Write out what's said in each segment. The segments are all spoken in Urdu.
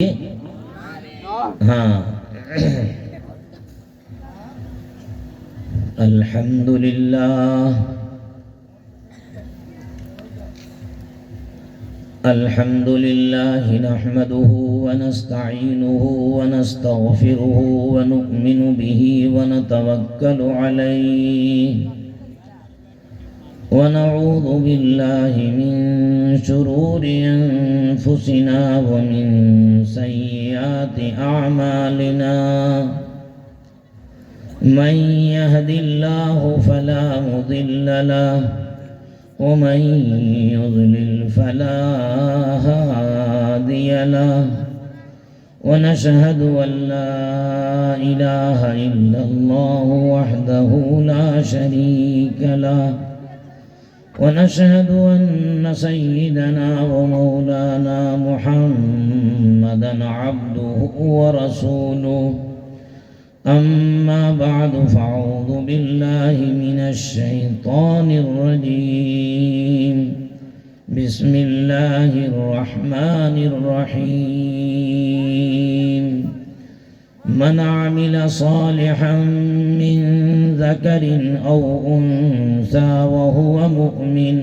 ہاں الحمدللہ نحمده ونستعینه ونستغفره ونؤمن به ونتوکل علیہ ونعوذ باللہ من شرور انفسنا ومن سیئات اعمالنا من يهد الله فلا مضل له ومن يضلل فلا هادي له ونشهد أن لا إله إلا الله وحده لا شريك له ونشهد أن سيدنا ومولانا محمدا عبده ورسوله أما بعد فأعوذ بالله من الشيطان الرجيم بسم الله الرحمن الرحيم من عمل صالحا من ذكر أو أنثى وهو مؤمن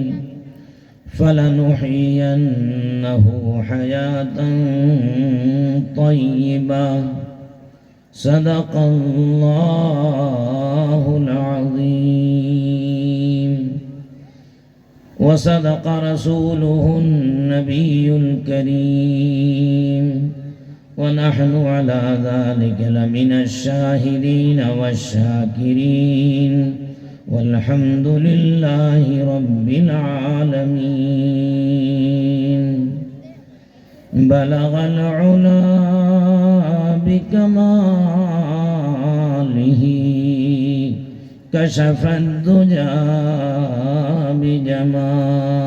فلنحيينه حياة طيبة صدق اللہ العظیم وصدق رسوله النبی الکریم ونحن على ذلك لمن الشاهدين والشاكرين والحمد لله رب العالمين بلغ العلا بكماله كشف الدجى بجماله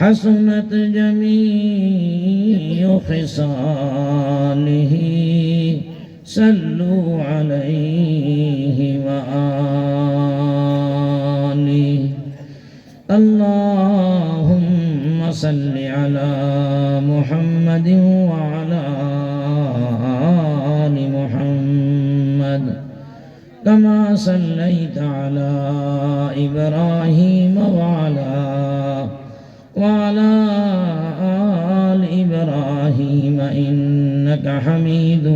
حسنت جميع خصاله صلوا عليه وآله اللهم صل على محمد وعلى آل محمد كما صليت على إبراهيم وعلى آل إبراهيم إنك حميد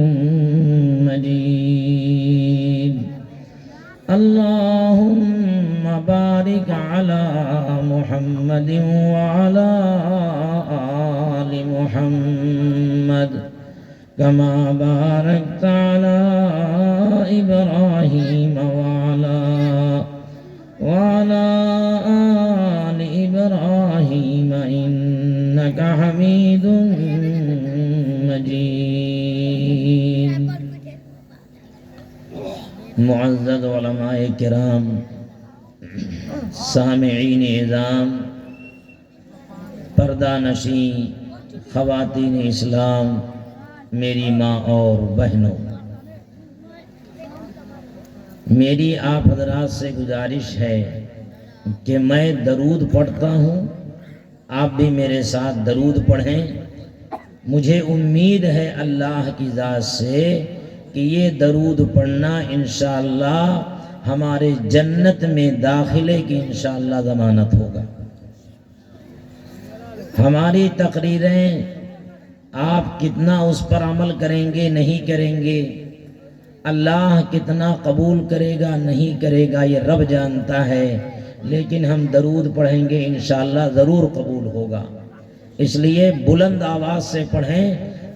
مجيد اللهم بارك على محمد وعلى آل محمد كما باركت على إبراهيم وعلى آل إبراهيم إنك حميد مجيد معزز علماء کرام، سامعین اعظام، پردہ نشین خواتین اسلام، میری ماں اور بہنوں، میری آپ حضرات سے گزارش ہے کہ میں درود پڑھتا ہوں، آپ بھی میرے ساتھ درود پڑھیں۔ مجھے امید ہے اللہ کی ذات سے کہ یہ درود پڑھنا انشاءاللہ ہمارے جنت میں داخلے کی انشاءاللہ ضمانت ہوگا۔ ہماری تقریریں آپ کتنا اس پر عمل کریں گے نہیں کریں گے، اللہ کتنا قبول کرے گا نہیں کرے گا، یہ رب جانتا ہے، لیکن ہم درود پڑھیں گے انشاءاللہ ضرور قبول ہوگا۔ اس لیے بلند آواز سے پڑھیں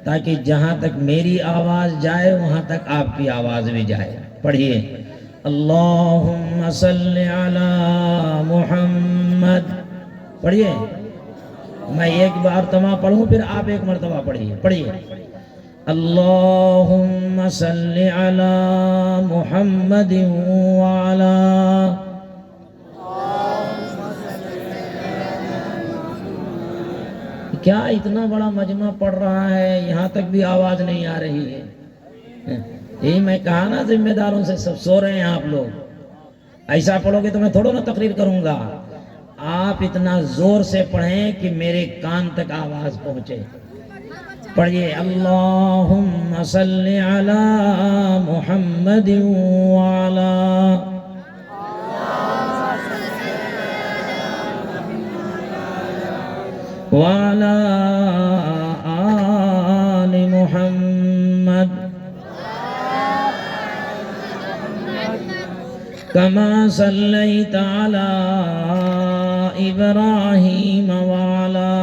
تاکہ جہاں تک میری آواز جائے وہاں تک آپ کی آواز بھی جائے۔ پڑھیے اللہم صلی علی محمد، پڑھیے، میں ایک مرتبہ پڑھوں پھر آپ ایک مرتبہ پڑھیے۔ پڑھیے اللہم صلی علی محمد وعلی، کیا اتنا بڑا مجمع پڑھ رہا ہے یہاں تک بھی آواز نہیں آ رہی ہے؟ یہی میں کہا نا ذمہ داروں سے، سب سو رہے ہیں آپ لوگ، ایسا پڑھو گے تو میں تھوڑا نا تقریر کروں گا، آپ اتنا زور سے پڑھیں کہ میرے کان تک آواز پہنچے۔ پڑھیے اللہم صلی علی محمد وعلا وعلا آل محمد کما صلیت علی ابراہیم وعلا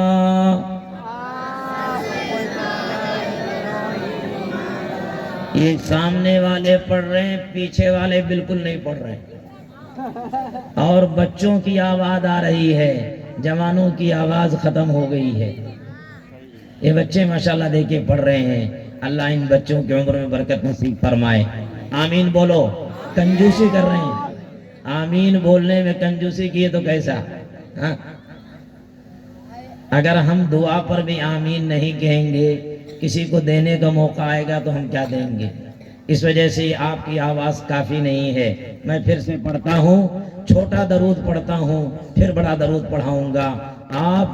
یہ سامنے والے پڑھ رہے ہیں، پیچھے والے بالکل نہیں پڑھ رہے اور بچوں کی آواز آ رہی ہے، جوانوں کی آواز ختم ہو گئی ہے۔ یہ بچے ماشاءاللہ دیکھیں پڑھ رہے ہیں، اللہ ان بچوں کی عمر میں برکت نصیب فرمائے۔ آمین بولو۔ کنجوسی کر رہے ہیں، آمین بولنے میں کنجوسی کیے تو کیسا؟ ہاں؟ اگر ہم دعا پر بھی آمین نہیں کہیں گے، کسی کو دینے کا موقع آئے گا تو ہم کیا دیں گے؟ اس وجہ سے آپ کی آواز کافی نہیں ہے۔ میں پھر سے پڑھتا ہوں، چھوٹا درود پڑھتا ہوں، پھر بڑا درود پڑھاؤں گا۔ آپ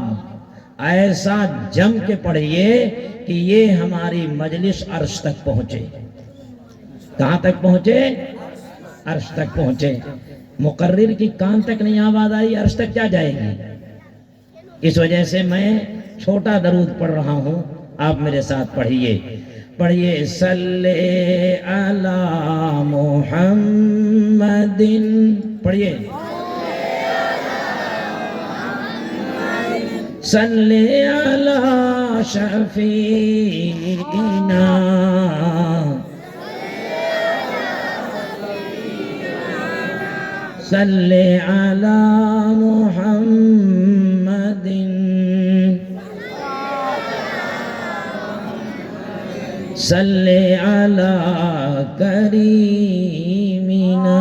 ایسا جم کے پڑھیے کہ یہ ہماری مجلس عرش تک پہنچے۔ کہاں تک پہنچے؟ عرش تک پہنچے۔ مقرر کی کان تک نہیں آواز آئی، عرش تک کیا جائے گی؟ اس وجہ سے میں چھوٹا درود پڑھ رہا ہوں، آپ میرے ساتھ پڑھیے۔ پڑھیے صلی علی محمد، پڑھیے صلی علی شفیعنا صلی علی محمد صلی علی کریمنا۔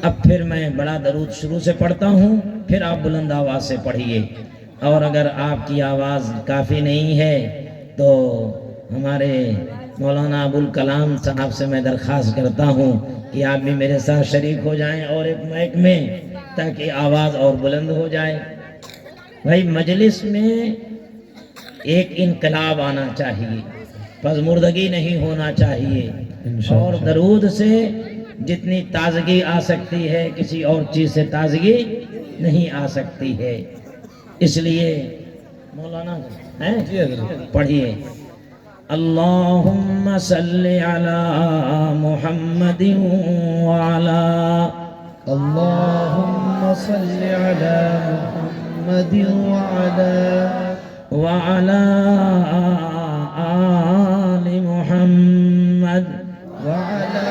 اب پھر میں بڑا درود شروع سے پڑھتا ہوں، پھر آپ بلند آواز سے پڑھیے۔ اور اگر آپ کی آواز کافی نہیں ہے تو ہمارے مولانا ابوالکلام صاحب سے میں درخواست کرتا ہوں کہ آپ بھی میرے ساتھ شریک ہو جائیں اور ایک مائک میں، تاکہ آواز اور بلند ہو جائے۔ بھائی مجلس میں ایک انقلاب آنا چاہیے، پژمردگی نہیں ہونا چاہیے، اور درود سے جتنی تازگی آ سکتی ہے کسی اور چیز سے تازگی نہیں آ سکتی ہے۔ اس لیے مولانا پڑھیے اللہم صلی علی محمد وعلا اللهم صل على محمد وعلى آل محمد وعلى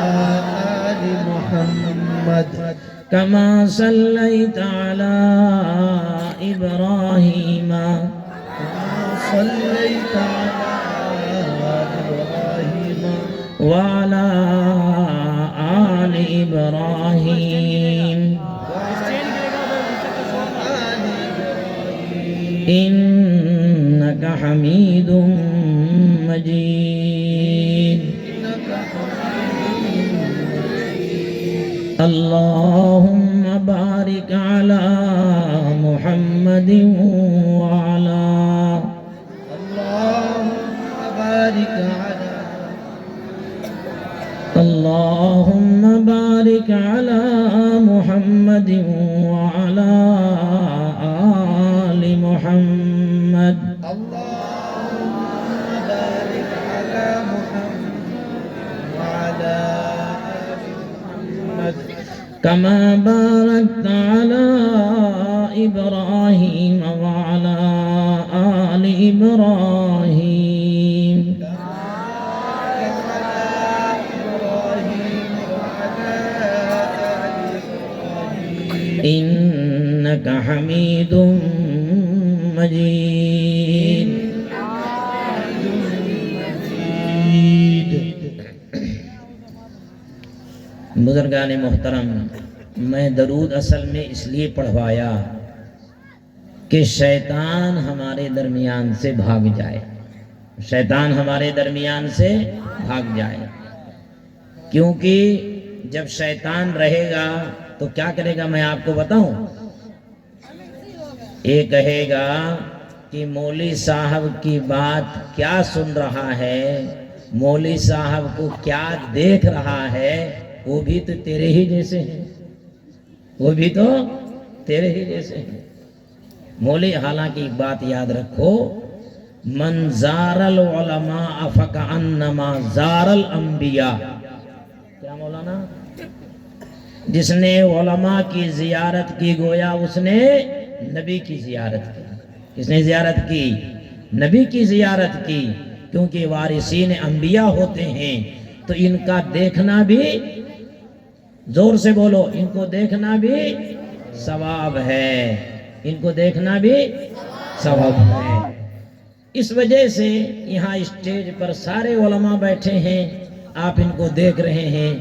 آل محمد كما صليت على إبراهيم صليت على إبراهيم وعلى آل إبراهيم إنك حميد مجيد اللهم بارك على محمد وعلى اللهم بارك على اللهم بارك على محمد وعلى آل محمد اللهم بارك على محمد وعلى آل محمد كما باركت على إبراهيم وعلى آل إبراهيم إنك حميد مجيد۔ بزرگان محترم، میں درود اصل میں اس لیے پڑھوایا کہ شیطان ہمارے درمیان سے بھاگ جائے، شیطان ہمارے درمیان سے بھاگ جائے۔ کیونکہ جب شیطان رہے گا تو کیا کرے گا میں آپ کو بتاؤں؟ یہ کہے گا کہ مولوی صاحب کی بات کیا سن رہا ہے، مولوی صاحب کو کیا دیکھ رہا ہے، وہ بھی تو تیرے ہی جیسے ہیں، وہ بھی تو تیرے ہی جیسے ہیں۔ مولوی، حالانکہ ایک بات یاد رکھو، من زار العلماء فکأنما زار الانبیاء، کیا مولانا؟ جس نے علماء کی زیارت کی گویا اس نے نبی کی زیارت کی۔ کس نے زیارت کی؟ نبی کی زیارت کی، کیونکہ وارثین انبیاء ہوتے ہیں تو ان کا دیکھنا بھی، زور سے بولو، ان کو دیکھنا بھی ثواب ہے، ان کو دیکھنا بھی ثواب ہے۔ اس وجہ سے یہاں اسٹیج پر سارے علماء بیٹھے ہیں، آپ ان کو دیکھ رہے ہیں،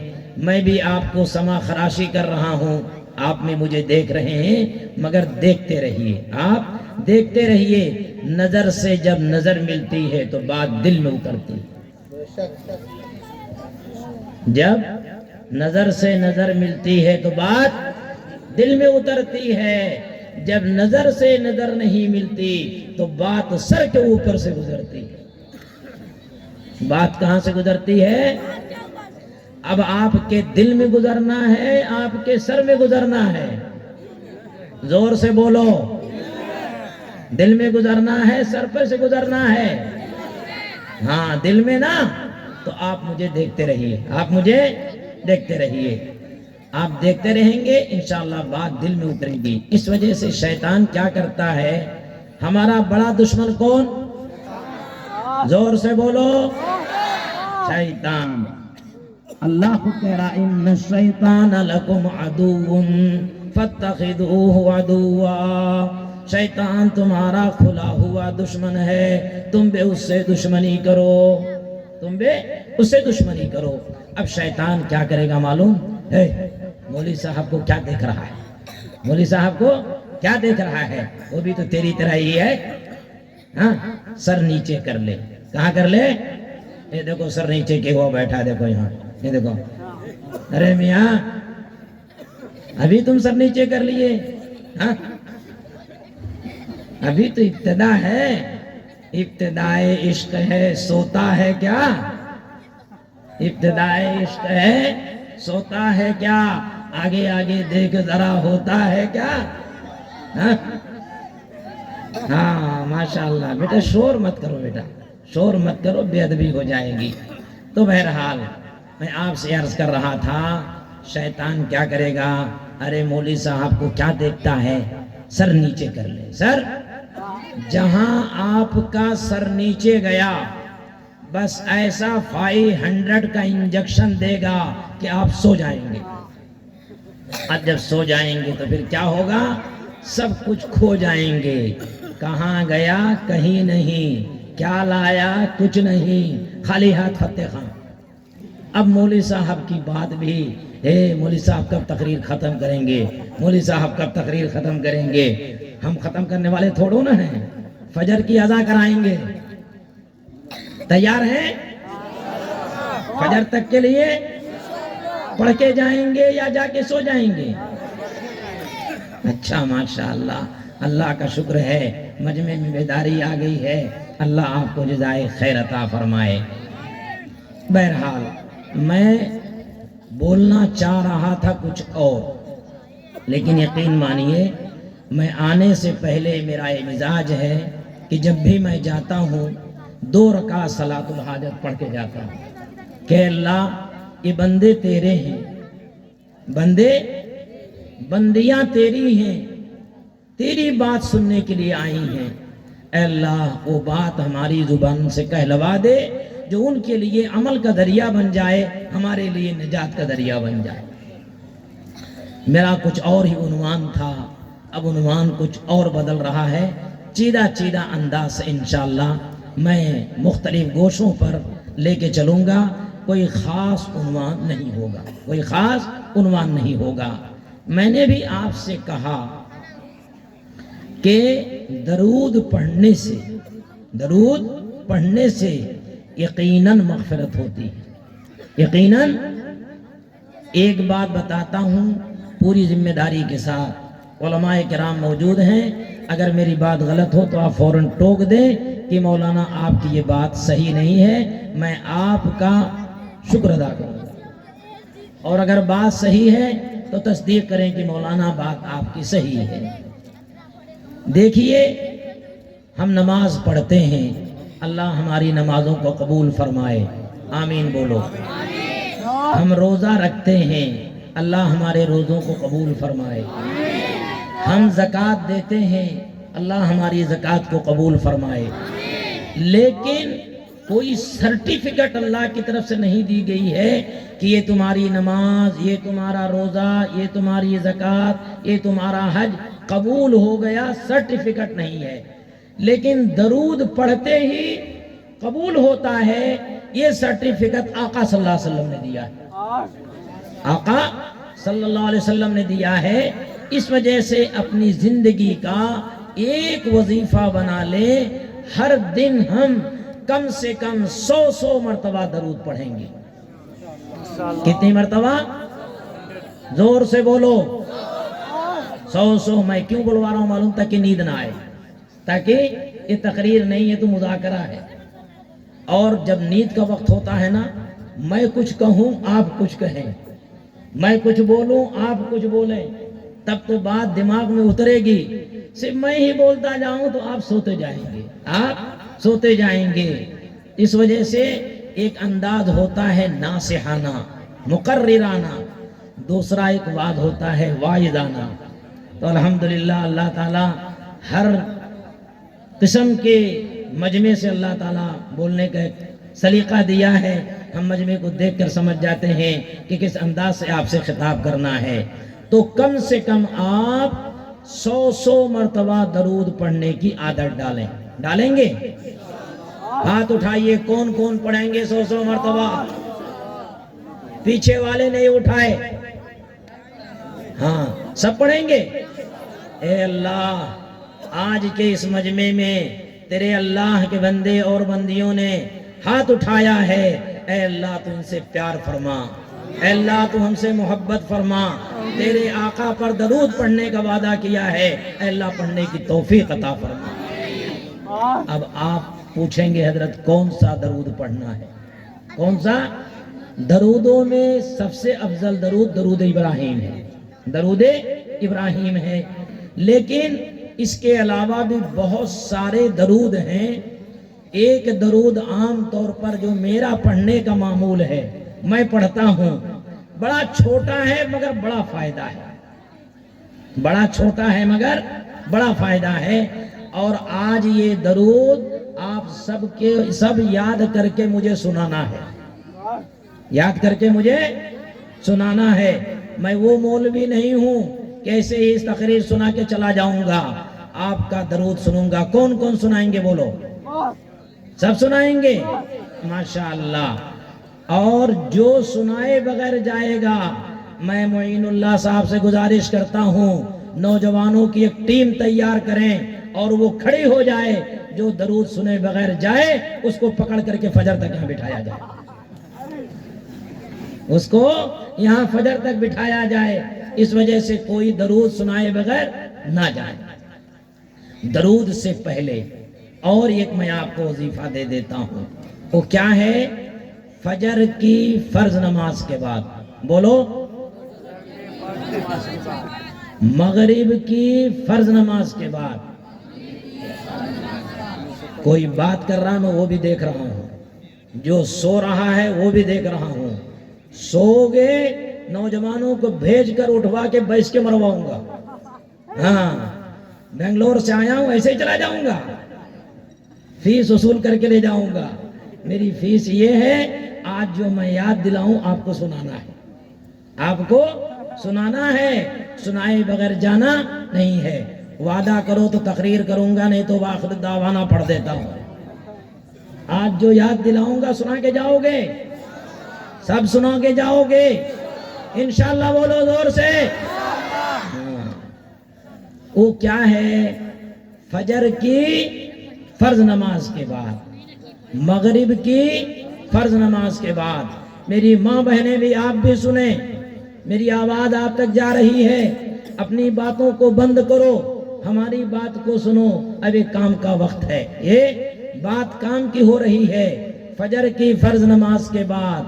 میں بھی آپ کو سما خراشی کر رہا ہوں، آپ میں مجھے دیکھ رہے ہیں، مگر دیکھتے رہیے، آپ دیکھتے رہیے۔ نظر سے جب نظر ملتی ہے تو بات دل میں اترتی ہے، جب نظر سے نظر ملتی ہے تو بات دل میں اترتی ہے، جب نظر سے نظر نہیں ملتی تو بات سر کے اوپر سے گزرتی ہے۔ بات کہاں سے گزرتی ہے؟ اب آپ کے دل میں گزرنا ہے، آپ کے سر میں گزرنا ہے، زور سے بولو، دل میں گزرنا ہے، سر پر سے گزرنا ہے؟ ہاں دل میں نا، تو آپ مجھے دیکھتے رہیے، آپ مجھے دیکھتے رہیے، آپ دیکھتے رہیں گے انشاءاللہ بات دل میں اترے گی۔ اس وجہ سے شیطان کیا کرتا ہے؟ ہمارا بڑا دشمن کون؟ زور سے بولو، شیطان۔ اللہ کہہ رہا ان الشیطان لکم عدو فاتخذوہ عدوا، شیطان تمہارا کھلا ہوا دشمن ہے، تم بھی اس سے دشمنی کرو، تم بھی اس سے دشمنی کرو۔ اب شیطان کیا کرے گا معلوم ہے؟ مولوی صاحب کو کیا دیکھ رہا ہے؟ مولوی صاحب کو کیا دیکھ رہا ہے؟ وہ بھی تو تیری طرح ہی ہے، ہاں، سر نیچے کر لے۔ کہاں کر لے؟ یہ دیکھو سر نیچے کے ہوا بیٹھا، دیکھو یہاں، یہ دیکھو، ارے میاں ابھی تم سر نیچے کر لیے؟ ہاں ابھی تو ابتدا ہے، ابتدائے عشق ہے، سوتا ہے کیا؟ ابتدائے عشق ہے، سوتا ہے کیا؟ آگے آگے دیکھ ذرا ہوتا ہے کیا؟ ہاں ماشاءاللہ بیٹا، شور مت کرو بیٹا، شور مت کرو، بے ادبی ہو جائے گی۔ تو بہرحال میں آپ سے عرض کر رہا تھا، شیطان کیا کرے گا؟ ارے مولوی صاحب کو کیا دیکھتا ہے؟ سر نیچے کر لے، سر، جہاں آپ کا سر نیچے گیا بس ایسا 500 کا انجیکشن دے گا کہ آپ سو جائیں گے۔ اب جب سو جائیں گے تو پھر کیا ہوگا؟ سب کچھ کھو جائیں گے، کہاں گیا کہیں نہیں، کیا لایا کچھ نہیں، خالی ہاتھ فتح خان۔ اب مولوی صاحب کی بات بھی، مولوی صاحب کب تقریر ختم کریں گے، مولوی صاحب کب تقریر ختم کریں گے؟ ہم ختم کرنے والے تھوڑو نہ ہیں، فجر کی اذان کرائیں گے، تیار ہیں؟ فجر تک کے لیے پڑھ کے جائیں گے یا جا کے سو جائیں گے؟ اچھا ماشاءاللہ، اللہ کا شکر ہے، مجمع میں بیداری آ گئی ہے، اللہ آپ کو جزائے خیر عطا فرمائے۔ بہرحال میں بولنا چاہ رہا تھا کچھ اور، لیکن یقین مانیے میں آنے سے پہلے میرا یہ مزاج ہے کہ جب بھی میں جاتا ہوں 2 رکعت صلاۃ الحاجت پڑھ کے جاتا ہوں کہ اللہ یہ بندے تیرے ہیں، بندیاں تیری ہیں، تیری بات سننے کے لیے آئی ہیں، اے اللہ وہ بات ہماری زبان سے کہلوا دے جو ان کے لیے عمل کا ذریعہ بن جائے، ہمارے لیے نجات کا ذریعہ بن جائے۔ میرا کچھ اور ہی عنوان تھا، اب عنوان کچھ اور بدل رہا ہے، چیدہ انداز سے انشاءاللہ میں مختلف گوشوں پر لے کے چلوں گا، کوئی خاص عنوان نہیں ہوگا، کوئی خاص عنوان نہیں ہوگا۔ میں نے بھی آپ سے کہا کہ درود پڑھنے سے یقیناً مغفرت ہوتی ہے، یقیناً۔ ایک بات بتاتا ہوں پوری ذمہ داری کے ساتھ، علماء کرام موجود ہیں، اگر میری بات غلط ہو تو آپ فوراً ٹوک دیں کہ مولانا آپ کی یہ بات صحیح نہیں ہے، میں آپ کا شکر ادا کروں گا، اور اگر بات صحیح ہے تو تصدیق کریں کہ مولانا بات آپ کی صحیح ہے۔ دیکھیے، ہم نماز پڑھتے ہیں، اللہ ہماری نمازوں کو قبول فرمائے، آمین بولو۔ ہم روزہ رکھتے ہیں، اللہ ہمارے روزوں کو قبول فرمائے۔ ہم زکوٰۃ دیتے ہیں، اللہ ہماری زکوٰۃ کو قبول فرمائے۔ لیکن کوئی سرٹیفکیٹ اللہ کی طرف سے نہیں دی گئی ہے کہ یہ تمہاری نماز، یہ تمہارا روزہ، یہ تمہاری زکوٰۃ، یہ تمہارا حج قبول ہو گیا، سرٹیفکیٹ نہیں ہے۔ لیکن درود پڑھتے ہی قبول ہوتا ہے، یہ سرٹیفکیٹ آقا صلی اللہ علیہ وسلم نے دیا ہے، آقا صلی اللہ علیہ وسلم نے دیا ہے۔ اس وجہ سے اپنی زندگی کا ایک وظیفہ بنا لے، ہر دن ہم کم سے کم 100 مرتبہ درود پڑھیں گے۔ کتنی مرتبہ؟ زور سے بولو، 100۔ میں کیوں بلوا رہا ہوں معلوم تک کہ نیند نہ آئے، تاکہ یہ تقریر نہیں ہے تو مذاکرہ ہے، اور جب نیند کا وقت ہوتا ہے نا، میں کچھ کہوں آپ کچھ کہیں، میں کچھ بولوں آپ کچھ بولیں، تب تو بات دماغ میں اترے گی۔ صرف میں ہی بولتا جاؤں تو آپ سوتے جائیں گے، آپ سوتے جائیں گے۔ اس وجہ سے ایک انداز ہوتا ہے ناصحانہ، مقررانہ، دوسرا ایک وعد ہوتا ہے واعظانہ۔ تو الحمدللہ اللہ تعالیٰ ہر قسم کے مجمع سے اللہ تعالیٰ بولنے کا ایک سلیقہ دیا ہے۔ ہم مجمع کو دیکھ کر سمجھ جاتے ہیں کہ کس انداز سے آپ سے خطاب کرنا ہے۔ تو کم سے کم آپ 100 مرتبہ درود پڑھنے کی عادت ڈالیں۔ ڈالیں گے؟ ہاتھ اٹھائیے، کون کون پڑھیں گے 100 مرتبہ؟ پیچھے والے نہیں اٹھائے، ہاں سب پڑھیں گے۔ اے اللہ، آج کے اس مجمع میں تیرے اللہ کے بندے اور بندیوں نے ہاتھ اٹھایا ہے، اے اللہ تو ان سے پیار فرما، اے اللہ تو ہم سے محبت فرما، تیرے آقا پر درود پڑھنے کا وعدہ کیا ہے، اے اللہ پڑھنے کی توفیق عطا فرما۔ اب آپ پوچھیں گے حضرت کون سا درود پڑھنا ہے؟ کون سا؟ درودوں میں سب سے افضل درود درود ابراہیم ہے، درود ابراہیم ہے۔ لیکن اس کے علاوہ بھی بہت سارے درود ہیں۔ ایک درود عام طور پر جو میرا پڑھنے کا معمول ہے، میں پڑھتا ہوں، بڑا چھوٹا ہے مگر بڑا فائدہ ہے، بڑا چھوٹا ہے مگر بڑا فائدہ ہے۔ اور آج یہ درود آپ سب یاد کر کے مجھے سنانا ہے، یاد کر کے مجھے سنانا ہے۔ میں وہ مولوی نہیں ہوں کہ ایسے ہی اس تقریر سنا کے چلا جاؤں گا، آپ کا درود سنوں گا۔ کون کون سنائیں گے بولو؟ سب سنائیں گے؟ ماشاءاللہ۔ اور جو سنائے بغیر جائے گا، میں معین اللہ صاحب سے گزارش کرتا ہوں نوجوانوں کی ایک ٹیم تیار کریں اور وہ کھڑی ہو جائے، جو درود سنے بغیر جائے اس کو پکڑ کر کے فجر تک یہاں بٹھایا جائے، اس کو یہاں فجر تک بٹھایا جائے۔ اس وجہ سے کوئی درود سنائے بغیر نہ جائے۔ درود سے پہلے اور ایک میں آپ کو وظیفہ دے دیتا ہوں، وہ کیا ہے؟ فجر کی فرض نماز کے بعد بولو، مغرب کی فرض نماز کے بعد، کوئی بات کر رہا میں وہ بھی دیکھ رہا ہوں، جو سو رہا ہے وہ بھی دیکھ رہا ہوں۔ سو گے نوجوانوں کو بھیج کر اٹھوا کے بیس کے مرواؤں گا۔ ہاں، بنگلور سے آیا ہوں، ایسے ہی چلا جاؤں گا، فیس وصول کر کے لے جاؤں گا۔ میری فیس یہ ہے، آج جو میں یاد دلاؤں آپ کو سنانا ہے، آپ کو سنانا ہے، سنائے بغیر جانا نہیں ہے۔ وعدہ کرو تو تقریر کروں گا، نہیں تو آخر دعوانا پڑھ دیتا ہوں۔ آج جو یاد دلاؤں گا سنا کے جاؤ گے، سب سنا کے جاؤ گے انشاءاللہ، بولو زور سے۔ وہ کیا ہے؟ فجر کی فرض نماز کے بعد، مغرب کی فرض نماز کے بعد۔ میری ماں بہنیں بھی، آپ بھی سنیں، میری آواز آپ تک جا رہی ہے، اپنی باتوں کو بند کرو، ہماری بات کو سنو، اب ایک کام کا وقت ہے، یہ بات کام کی ہو رہی ہے۔ فجر کی فرض نماز کے بعد،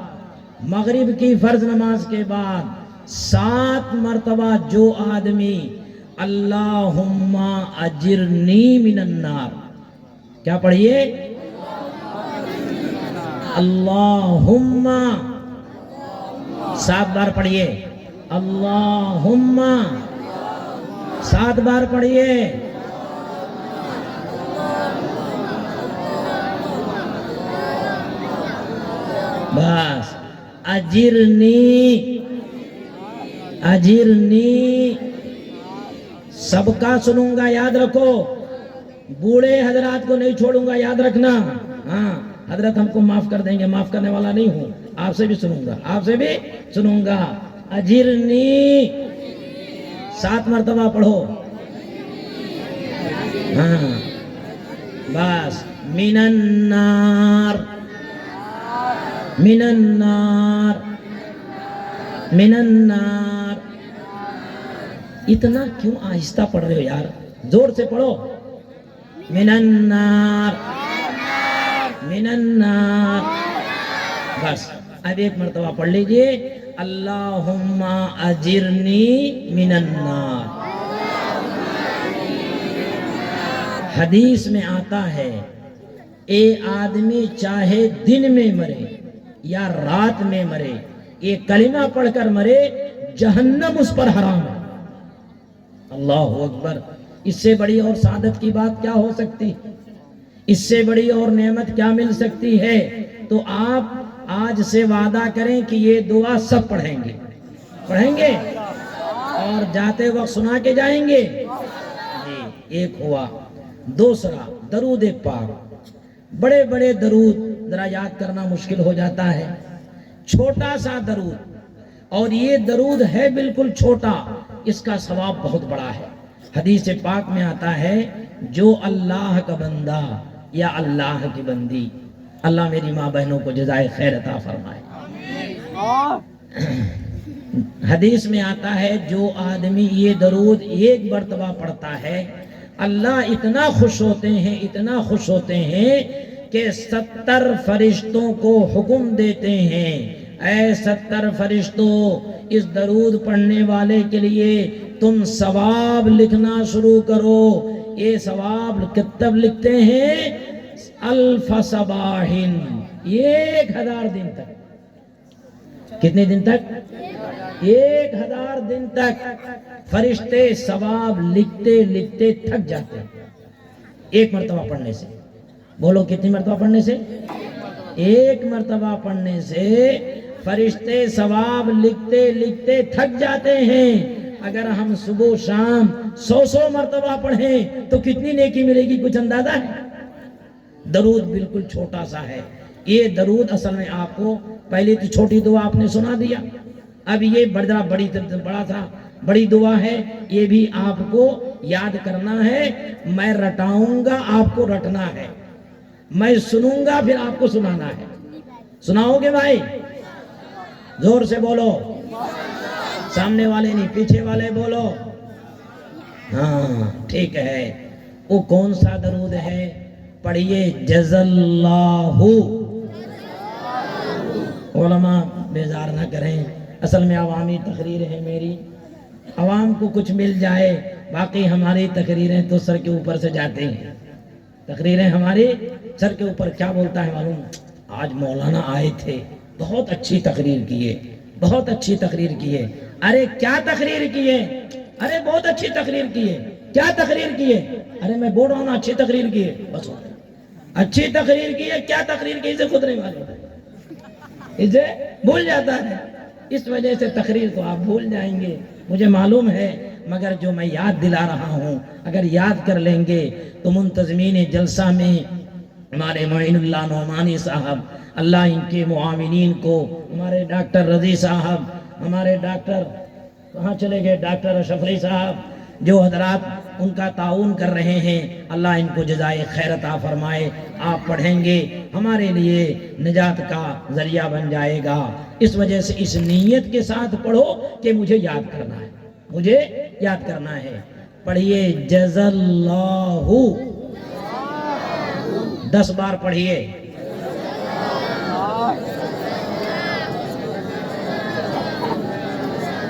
مغرب کی فرض نماز کے بعد 7 مرتبہ جو آدمی اللہم اجرنی من النار، کیا پڑھیے؟ اللہم 7 بار پڑھیے، اللہم 7 بار پڑھیے۔ بس اجرنی، اجرنی سب کا سنوں گا، یاد رکھو، بوڑھے حضرات کو نہیں چھوڑوں گا، یاد رکھنا۔ ہاں حضرت ہم کو معاف کر دیں گے، معاف کرنے والا نہیں ہوں، آپ سے بھی سنوں گا، آپ سے بھی سنوں گا۔ اجرنی 7 مرتبہ پڑھو۔ ہاں بس، من النار، من النار، من النار۔ اتنا کیوں آہستہ پڑھ رہے ہو یار، زور سے پڑھو۔ من النار، من النار۔ بس اب ایک مرتبہ پڑھ لیجئے، اللہم اجرنی من النار۔ حدیث میں آتا ہے، اے آدمی چاہے دن میں مرے یا رات میں مرے، یہ کلمہ پڑھ کر مرے، جہنم اس پر حرام ہے۔ اللہ اکبر، اس سے بڑی اور سعادت کی بات کیا ہو سکتی، اس سے بڑی اور نعمت کیا مل سکتی ہے؟ تو آپ آج سے وعدہ کریں کہ یہ دعا سب پڑھیں گے، پڑھیں گے اور جاتے وقت سنا کے جائیں گے۔ جی ایک ہوا۔ دوسرا درود پاک، بڑے بڑے درود ذرا یاد کرنا مشکل ہو جاتا ہے، چھوٹا سا درود، اور یہ درود ہے بالکل چھوٹا، اس کا ثواب بہت بڑا ہے۔ حدیث پاک میں آتا ہے، جو اللہ کا بندہ یا اللہ کی بندی، اللہ میری ماں بہنوں کو جزائے خیر عطا فرمائے۔ حدیث میں آتا ہے، جو آدمی یہ درود ایک مرتبہ پڑھتا ہے، اللہ اتنا خوش ہوتے ہیں، اتنا خوش ہوتے ہیں کہ 70 فرشتوں کو حکم دیتے ہیں، اے 70 فرشتوں، اس درود پڑھنے والے کے لیے تم ثواب لکھنا شروع کرو۔ یہ ثواب کتب لکھتے ہیں، 1000 صباحٍ، 1000 دن تک۔ کتنے دن تک؟ 1000 دن تک فرشتے ثواب لکھتے لکھتے تھک جاتے ہیں، ایک مرتبہ پڑھنے سے۔ بولو کتنی مرتبہ پڑھنے سے؟ ایک مرتبہ پڑھنے سے فرشتے ثواب لکھتے لکھتے تھک جاتے ہیں۔ اگر ہم صبح شام 100 مرتبہ پڑھیں تو کتنی نیکی ملے گی، کچھ اندازہ ہے؟ درود بالکل چھوٹا سا ہے۔ یہ درود اصل میں آپ کو پہلے تو چھوٹی دعا آپ نے سنا دیا، اب یہ بڑی دعا ہے، یہ بھی آپ کو یاد کرنا ہے۔ میں رٹاؤں گا، آپ کو رٹنا ہے، میں سنوں گا، پھر آپ کو سنانا ہے۔ سناؤ گے بھائی؟ زور سے بولو، سامنے والے نہیں، پیچھے والے بولو۔ ہاں ٹھیک ہے۔ وہ کون سا درود ہے؟ پڑھیے، جزاللہ۔ علماء بیزار نہ کریں، اصل میں عوامی تقریر ہے میری، عوام کو کچھ مل جائے، باقی ہماری تقریریں تو سر کے اوپر سے جاتے ہیں۔ تقریریں ہماری سر کے اوپر، کیا بولتا ہے معلوم؟ آج مولانا آئے تھے، بہت اچھی تقریر کیے، بہت اچھی تقریر کیے۔ ارے کیا تقریر کیے؟ ارے بہت اچھی تقریر کیے۔ کیا تقریر کیے؟ ارے میں بول رہا ہوں اچھی تقریر کیے، بس اچھی تقریر کیے، کیا تقریر کی اسے خود نہیں معلوم، اسے بھول جاتا ہے۔ اس وجہ سے تقریر کو آپ بھول جائیں گے، مجھے معلوم ہے، مگر جو میں یاد دلا رہا ہوں اگر یاد کر لیں گے تو منتظمین جلسہ میں ہمارے معین اللہ نعمانی صاحب، اللہ ان کے معاونین کو، ہمارے ڈاکٹر رضی صاحب، ہمارے ڈاکٹر کہاں چلے گئے، ڈاکٹر اشرفی صاحب، جو حضرات ان کا تعاون کر رہے ہیں، اللہ ان کو جزائے خیر عطا فرمائے۔ آپ پڑھیں گے ہمارے لیے نجات کا ذریعہ بن جائے گا۔ اس وجہ سے اس نیت کے ساتھ پڑھو کہ مجھے یاد کرنا ہے، مجھے یاد کرنا ہے۔ پڑھیے جزاللہ 10 بار پڑھیے.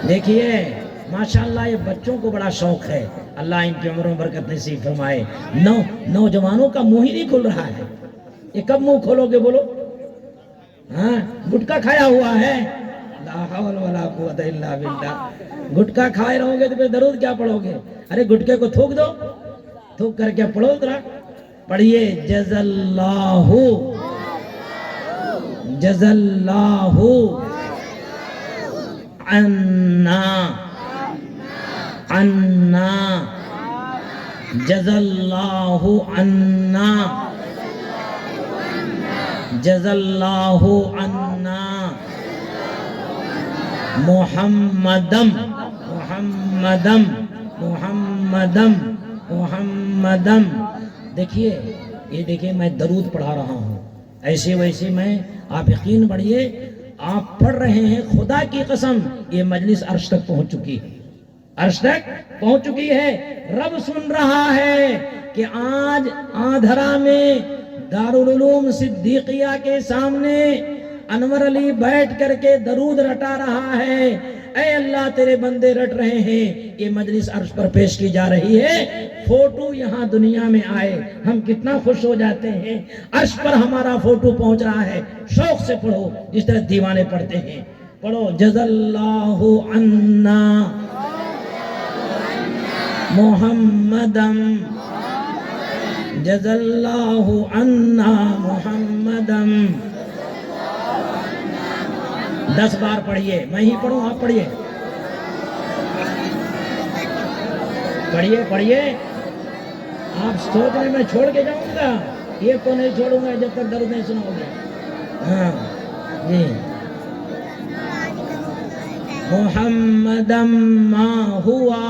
دیکھیے ماشاءاللہ یہ بچوں کو بڑا شوق ہے. اللہ ان کی عمروں میں برکت نصیب فرمائے. نوجوانوں کا منہ ہی نہیں کھل رہا ہے. یہ کب منہ کھولو گے بولو؟ ہاں گٹکا کھایا ہوا ہے. لا حول ولا قوت الا باللہ. گٹکا کھائے رہو گے تو پھر درود کیا پڑھو گے؟ ارے گٹکے کو تھوک دو, تھوک کر کے پڑھو ذرا. پڑھیے جزاللہ جزاللہ عنا عنا جزاللہ عنا جزاللہ عنا محمدم محمدم محمدم محمدم. دیکھیے یہ دیکھیے میں درود پڑھا رہا ہوں ایسے ویسے میں, آپ یقین بڑھیے آپ پڑھ رہے ہیں. خدا کی قسم یہ مجلس عرش تک پہنچ چکی ہے, عرش تک پہنچ چکی ہے. رب سن رہا ہے کہ آج آدھرا میں دارالعلوم صدیقیہ کے سامنے انور علی بیٹھ کر کے درود رٹا رہا ہے. اے اللہ تیرے بندے رٹ رہے ہیں. یہ مجلس عرش پر پیش کی جا رہی ہے. فوٹو یہاں دنیا میں آئے ہم کتنا خوش ہو جاتے ہیں. عرش پر ہمارا فوٹو پہنچ رہا ہے. شوق سے پڑھو جس طرح دیوانے پڑھتے ہیں. پڑھو جزاللہ عنا محمدم جزاللہ عنا محمدم. 10 بار پڑھیے. میں ہی پڑھوں آپ پڑھیے پڑھیے پڑھیے. آپ سوچ رہے میں چھوڑ کے جاؤں گا, یہ کو نہیں چھوڑوں گا جب تک درود نہیں سناؤ گے. ہاں جی. محمدم ما ہوا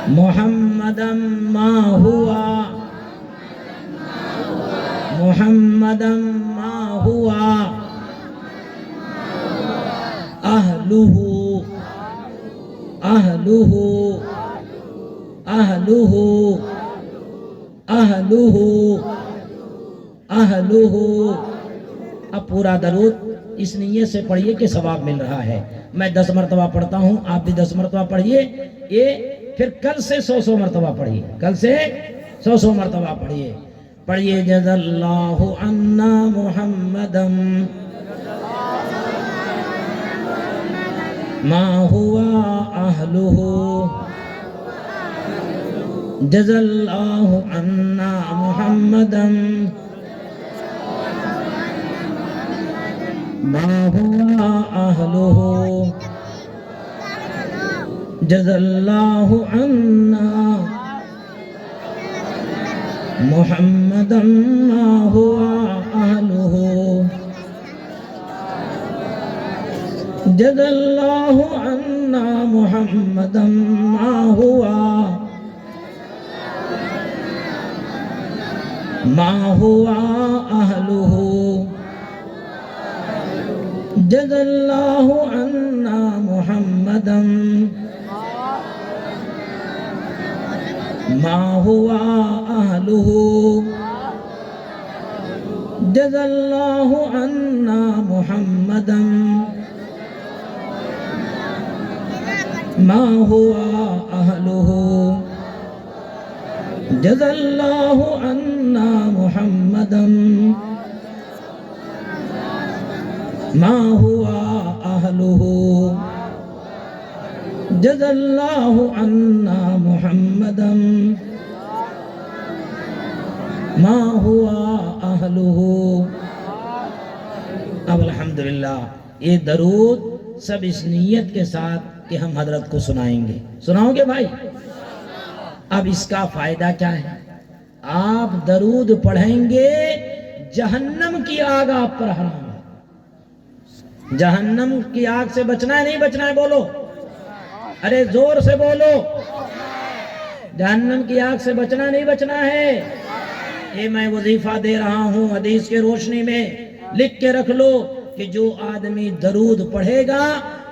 محمدم ما ہوا محمدم ما ہوا اہلہ اہلہ اہلہ اہلہ اہلہ. اب پورا درود اس نیت سے پڑھیے کہ ثواب مل رہا ہے. میں 10 مرتبہ پڑھتا ہوں, آپ بھی 10 مرتبہ پڑھیے. یہ پھر کل سے 100 مرتبہ پڑھیے, کل سے 100 مرتبہ پڑھیے. پڑھیے جزاللہ عنا محمدم ما ہوا اہلہ جزاللہ عنا محمدم ما ہوا اہلہ جزاللہ عنا محمدم ما ہوا اہلہ جزاللہ عنا محمدم ما ہوا اہلہ جزاللہ عنا محمدم ما ہوا اہلہ جزاللہ عنا محمدم ما ہوا اہلہ جزاللہ عنا محمدم ما ہوا اہلہ جزاللہ عنا محمدم ما ہوا اہلہ. اب الحمدللہ یہ درود سب اس نیت کے ساتھ کہ ہم حضرت کو سنائیں گے. سناؤ گے بھائی؟ اب اس کا فائدہ کیا ہے؟ آپ درود پڑھیں گے جہنم کی آگ آپ پر حرام ہے. جہنم کی آگ سے بچنا ہے نہیں بچنا ہے؟ بولو, ارے زور سے بولو. جہنم کی آگ سے بچنا نہیں بچنا ہے. یہ میں وظیفہ دے رہا ہوں حدیث کے روشنی میں, لکھ کے رکھ لو کہ جو آدمی درود پڑھے گا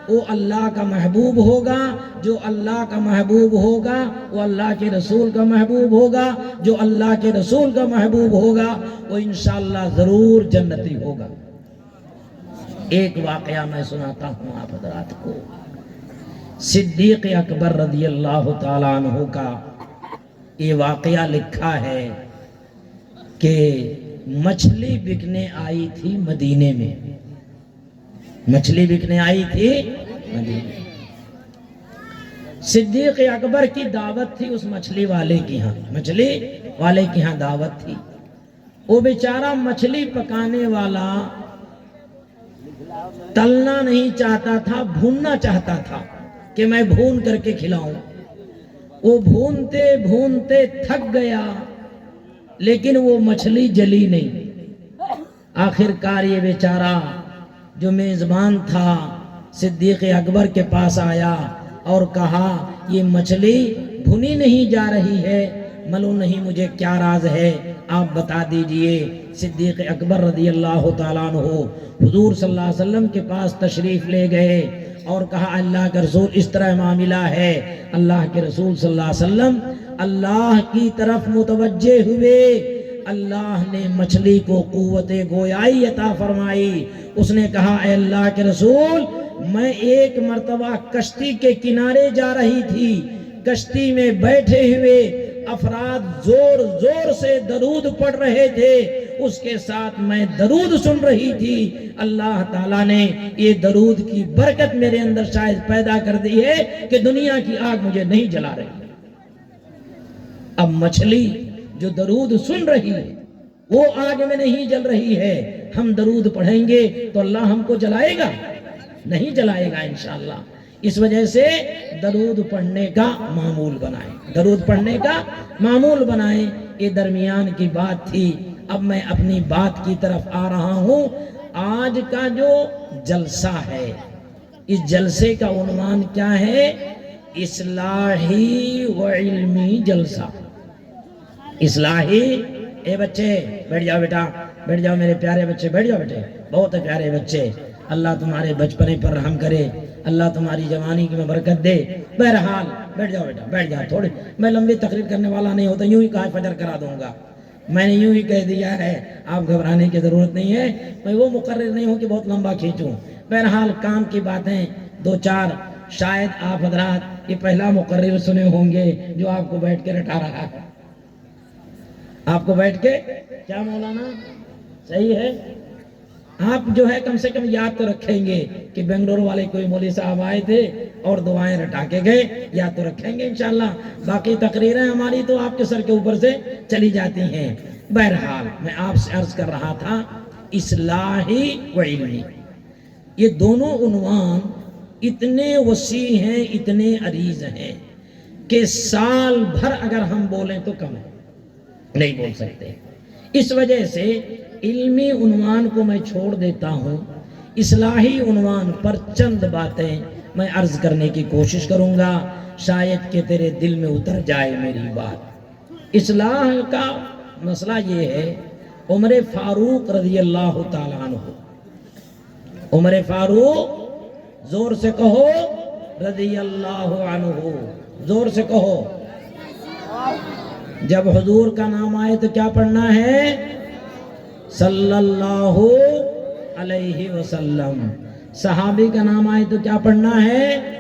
وہ اللہ کا محبوب ہوگا، جو اللہ کا محبوب ہوگا وہ اللہ کے رسول کا محبوب ہوگا، جو اللہ کے رسول کا محبوب ہوگا وہ انشاءاللہ ضرور جنتی ہوگا۔ ایک واقعہ میں سناتا ہوں آپ حضرات کو، صدیق اکبر رضی اللہ تعالیٰ عنہ کا یہ واقعہ لکھا ہے کہ مچھلی بکنے آئی تھی مدینے میں، مچھلی بکنے آئی تھی مدینے۔ صدیق اکبر کی دعوت تھی اس مچھلی والے کی ہاں، مچھلی والے کی ہاں دعوت تھی۔ وہ بیچارہ مچھلی پکانے والا تلنا نہیں چاہتا تھا، بھوننا چاہتا تھا کہ میں بھون کر کے کھلاؤں۔ وہ بھونتے بھونتے تھک گیا لیکن وہ مچھلی جلی نہیں۔ آخر کار یہ بیچارہ جو میزبان تھا صدیق اکبر کے پاس آیا اور کہا یہ مچھلی بھنی نہیں جا رہی ہے، معلوم نہیں مجھے کیا راز ہے، آپ بتا دیجئے۔ صدیق اکبر رضی اللہ تعالیٰ عنہ حضور صلی اللہ علیہ وسلم کے پاس تشریف لے گئے اور کہا اللہ کے رسول اس طرح معاملہ ہے۔ اللہ کے رسول صلی اللہ علیہ وسلم اللہ کی طرف متوجہ ہوئے، اللہ نے مچھلی کو قوت گویائی عطا فرمائی۔ اس نے کہا اے اللہ کے رسول میں ایک مرتبہ کشتی کے کنارے جا رہی تھی، کشتی میں بیٹھے ہوئے افراد زور زور سے درود پڑھ رہے تھے، اس کے ساتھ میں درود سن رہی تھی۔ اللہ تعالیٰ نے یہ درود کی برکت میرے اندر شاید پیدا کر دی ہے کہ دنیا کی آگ مجھے نہیں جلا رہی۔ اب مچھلی جو درود سن رہی ہے وہ آگ میں نہیں جل رہی ہے، ہم درود پڑھیں گے تو اللہ ہم کو جلائے گا؟ نہیں جلائے گا انشاءاللہ۔ اس وجہ سے درود پڑھنے کا معمول بنائیں، درود پڑھنے کا معمول بنائیں۔ یہ درمیان کی بات تھی، اب میں اپنی بات کی طرف آ رہا ہوں۔ آج کا جو جلسہ ہے اس جلسے کا عنوان کیا ہے؟ اصلاحی و علمی جلسہ۔ اصلاحی، اے بچے بیٹھ جاؤ بیٹا، بیٹھ جاؤ میرے پیارے بچے، بیٹھ جاؤ بیٹے، بہت پیارے بچے، اللہ تمہارے بچپنے پر رحم کرے، اللہ تمہاری جوانی کی میں برکت دے۔ بہرحال بیٹھ جاؤ بیٹا، بیٹھ جاؤ تھوڑی، میں لمبی تقریر کرنے والا نہیں ہوتا، یوں ہی کہا فجر کرا دوں گا، میں نے یوں ہی کہہ دیا ہے، آپ گھبرانے کی ضرورت نہیں ہے، میں وہ مقرر نہیں ہوں کہ بہت لمبا کھینچوں۔ بہرحال کام کی باتیں دو چار، شاید آپ حضرات یہ پہلا مقرر سنے ہوں گے جو آپ کو بیٹھ کے رٹا رہا ہے، آپ کو بیٹھ کے کیا مولانا صحیح ہے، آپ جو ہے کم سے کم یاد تو رکھیں گے کہ بنگلور والے کوئی مولوی صاحب آئے تھے اور دعائیں رٹا کے گئے، یاد تو رکھیں گے انشاءاللہ۔ باقی تقریریں ہماری تو آپ کے سر کے اوپر سے چلی جاتی ہیں۔ بہرحال میں آپ سے عرض کر رہا تھا اصلاحی و علمی، یہ دونوں عنوان اتنے وسیع ہیں، اتنے عریض ہیں کہ سال بھر اگر ہم بولیں تو کم ہے، نہیں بول سکتے۔ اس وجہ سے علمی عنوان کو میں چھوڑ دیتا ہوں، اصلاحی عنوان پر چند باتیں میں عرض کرنے کی کوشش کروں گا، شاید کہ تیرے دل میں اتر جائے میری بات۔ اصلاح کا مسئلہ یہ ہے، عمر فاروق رضی اللہ تعالیٰ عنہ، عمر فاروق، زور سے کہو رضی اللہ عنہ، زور سے کہو۔ جب حضور کا نام آئے تو کیا پڑھنا ہے؟ صلی اللہ علیہ وسلم۔ صحابی کا نام آئے تو کیا پڑھنا ہے؟